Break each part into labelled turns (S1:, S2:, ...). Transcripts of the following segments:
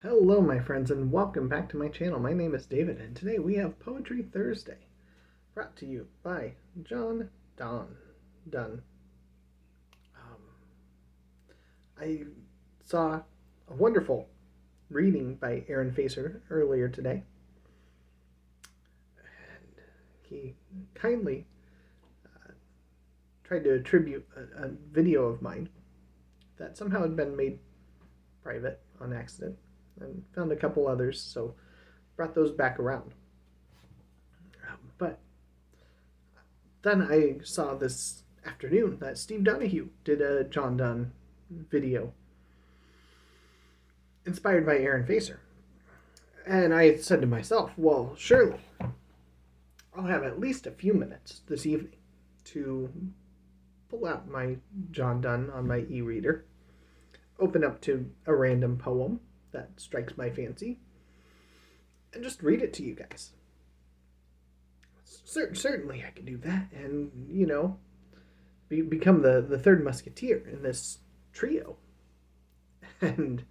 S1: Hello, my friends, and welcome back to my channel. My name is David, and today we have Poetry Thursday, brought to you by Donne. Um, I saw a wonderful reading by Aaron Facer earlier today, and he kindly tried to attribute a video of mine that somehow had been made private on accident, and found a couple others, so brought those back around. But then I saw this afternoon that Steve Donahue did a John Donne video inspired by Aaron Facer. And I said to myself, well, surely I'll have at least a few minutes this evening to pull out my John Donne on my e-reader, open up to a random poem that strikes my fancy, and just read it to you guys. Certainly I can do that, and, become the third musketeer in this trio. And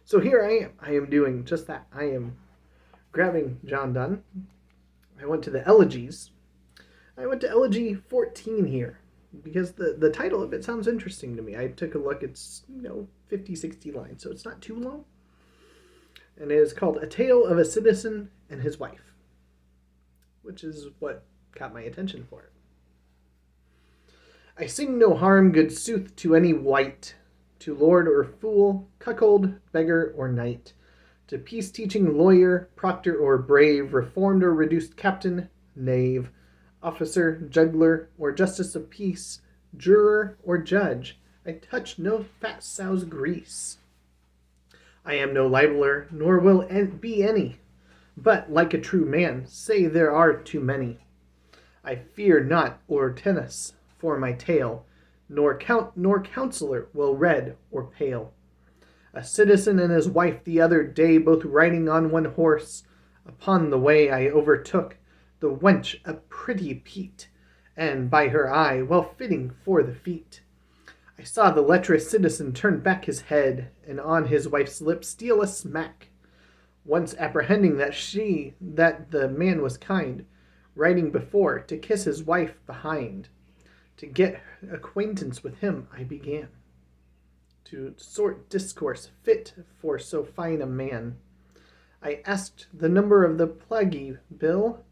S1: so here I am. I am doing just that. I am grabbing John Donne. I went to the elegies. I went to elegy 14 here, because the title of it sounds interesting to me. I took a look. It's, 50, 60 lines, so it's not too long. And it is called A Tale of a Citizen and His Wife, which is what caught my attention for it. I sing no harm, good sooth, to any wight, to lord or fool, cuckold, beggar, or knight, to peace-teaching lawyer, proctor, or brave, reformed or reduced captain, knave, officer, juggler, or justice of peace, juror, or judge. I touch no fat sow's grease. I am no libeler, nor will be any, but, like a true man, say there are too many. I fear not or tennis for my tale, nor counselor will red or pale. A citizen and his wife the other day, both riding on one horse, upon the way I overtook the wench a pretty peat, and by her eye well fitting for the feat. I saw the lecherous citizen turn back his head, and on his wife's lips steal a smack. Once apprehending that the man was kind, riding before to kiss his wife behind. To get acquaintance with him I began, to sort discourse fit for so fine a man. I asked the number of the plaguy bill,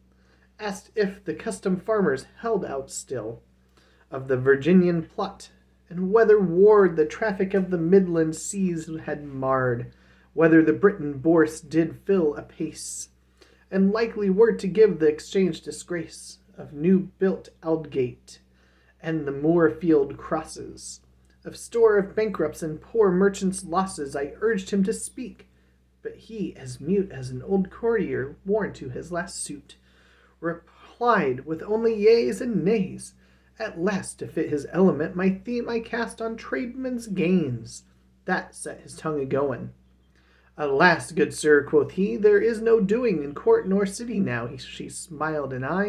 S1: asked if the custom farmers held out still, of the Virginian plot, and whether war the traffic of the midland seas had marred, whether the Briton bourse did fill apace, and likely were to give the exchange disgrace of new-built Aldgate, and the Moorfield crosses. Of store of bankrupts and poor merchants' losses I urged him to speak, but he, as mute as an old courtier worn to his last suit, replied with only yeas and nays. At last, to fit his element, my theme I cast on tradesmen's gains. That set his tongue a-goin'. Alas, good sir, quoth he, there is no doing in court nor city now. She smiled, and I,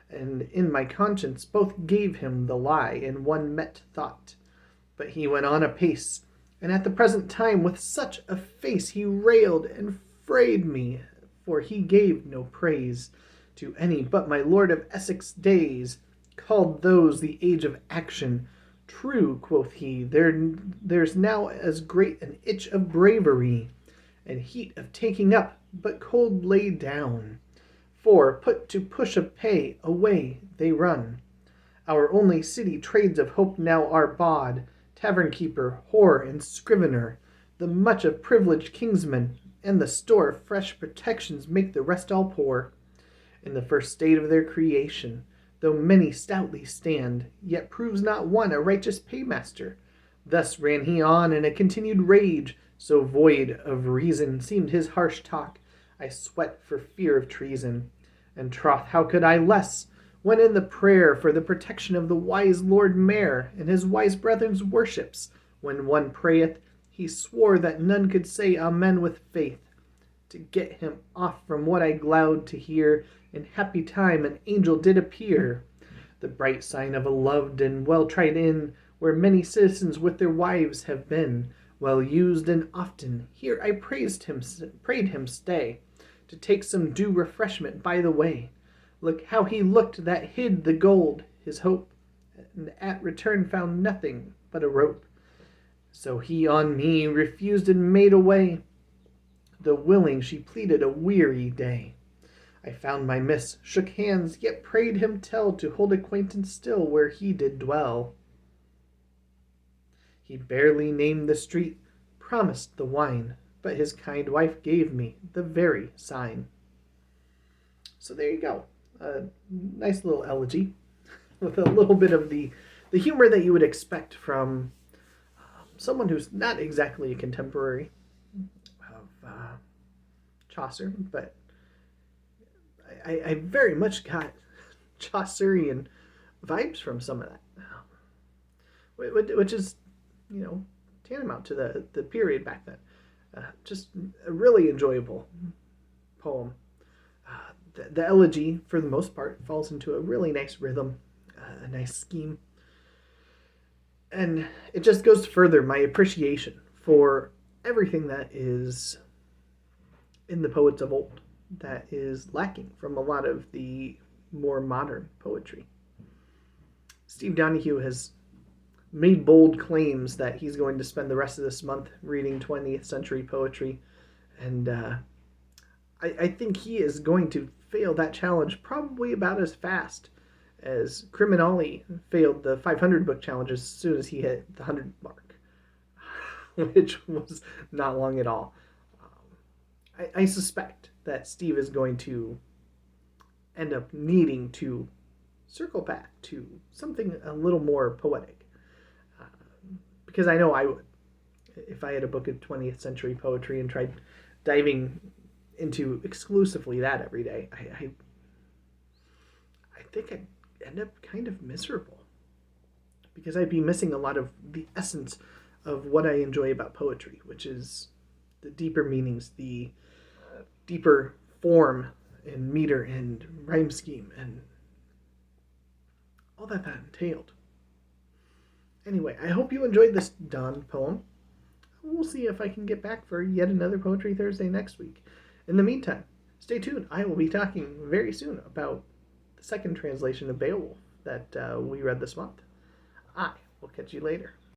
S1: and in my conscience, both gave him the lie in one met thought. But he went on apace, and at the present time with such a face he railed and frayed me, for he gave no praise to any but my Lord of Essex days, called those the age of action. True, quoth he, there's now as great an itch of bravery, and heat of taking up, but cold laid down. For, put to push of pay, away they run. Our only city trades of hope now are bawd, tavern-keeper, whore, and scrivener, the much of privileged kingsmen, and the store of fresh protections make the rest all poor. In the first state of their creation, though many stoutly stand, yet proves not one a righteous paymaster. Thus ran he on in a continued rage, so void of reason seemed his harsh talk. I sweat for fear of treason. And troth, how could I less, when in the prayer for the protection of the wise Lord Mayor and his wise brethren's worships, when one prayeth, he swore that none could say Amen with faith. To get him off from what I glowed to hear, in happy time an angel did appear, the bright sign of a loved and well-tried inn, where many citizens with their wives have been, well used and often. Here I prayed him stay, to take some due refreshment by the way. Look how he looked that hid the gold, his hope, and at return found nothing but a rope. So he on me refused and made away, though willing she pleaded a weary day. I found my miss, shook hands, yet prayed him tell to hold acquaintance still where he did dwell. He barely named the street, promised the wine, but his kind wife gave me the very sign. So there you go. A nice little elegy with a little bit of the humor that you would expect from someone who's not exactly a contemporary of Chaucer, but I very much got Chaucerian vibes from some of that, which is, tantamount to the period back then. Just a really enjoyable poem. The elegy, for the most part, falls into a really nice rhythm, a nice scheme. And it just goes to further my appreciation for everything that is in the poets of old that is lacking from a lot of the more modern poetry. Steve Donahue has made bold claims that he's going to spend the rest of this month reading 20th century poetry, and I think he is going to fail that challenge probably about as fast as Criminali failed the 500 book challenge as soon as he hit the 100 mark, which was not long at all. I suspect that Steve is going to end up needing to circle back to something a little more poetic. Because I know I would. If I had a book of 20th century poetry and tried diving into exclusively that every day, I think I'd end up kind of miserable. Because I'd be missing a lot of the essence of what I enjoy about poetry, which is the deeper meanings, the deeper form and meter and rhyme scheme and all that entailed. Anyway, I hope you enjoyed this Donne poem. We'll see if I can get back for yet another Poetry Thursday next week. In the meantime, stay tuned. I will be talking very soon about the second translation of Beowulf that we read this month. I will catch you later.